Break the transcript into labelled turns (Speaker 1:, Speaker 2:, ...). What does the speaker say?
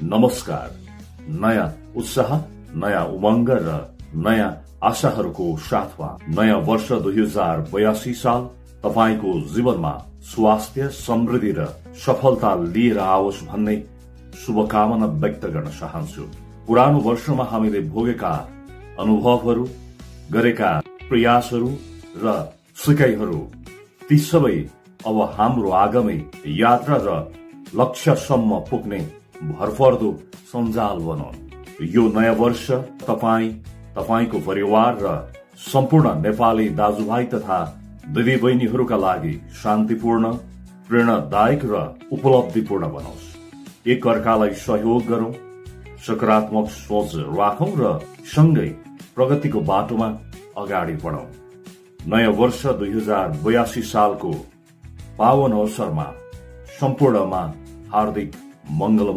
Speaker 1: नमस्कार। नयाँ उत्साह, नयाँ उमंग र नयाँ आशाहरूको साथमा नयाँ वर्ष 2082 साल तपाईको जीवनमा स्वास्थ्य, समृद्धि र सफलता लिएर आओस् भन्ने शुभकामना व्यक्त गर्न चाहन्छु। पुरानो वर्षमा हामीले भोगेका अनुभवहरू, गरेका प्रयासहरू र सिकाइहरू ती सबै अब हाम्रो आगामी यात्रा र लक्ष्यसम्म पुग्ने भरपर्दो सञ्जाल बनौन्। यो नयाँ वर्ष तपाईको परिवार र सम्पूर्ण नेपाली दाजुभाइ तथा दिदीबहिनीहरूका लागि शान्तिपूर्ण, प्रेरणादायक र उपलब्धिपूर्ण बनोस्। एक अर्कालाई सहयोग गरौं, सकारात्मक सोच राखौं र सँगै प्रगतिको बाटोमा अगाडि बढौं। नयाँ वर्ष 2082 सालको पावन अवसरमा सम्पूर्णमा हार्दिक मंगल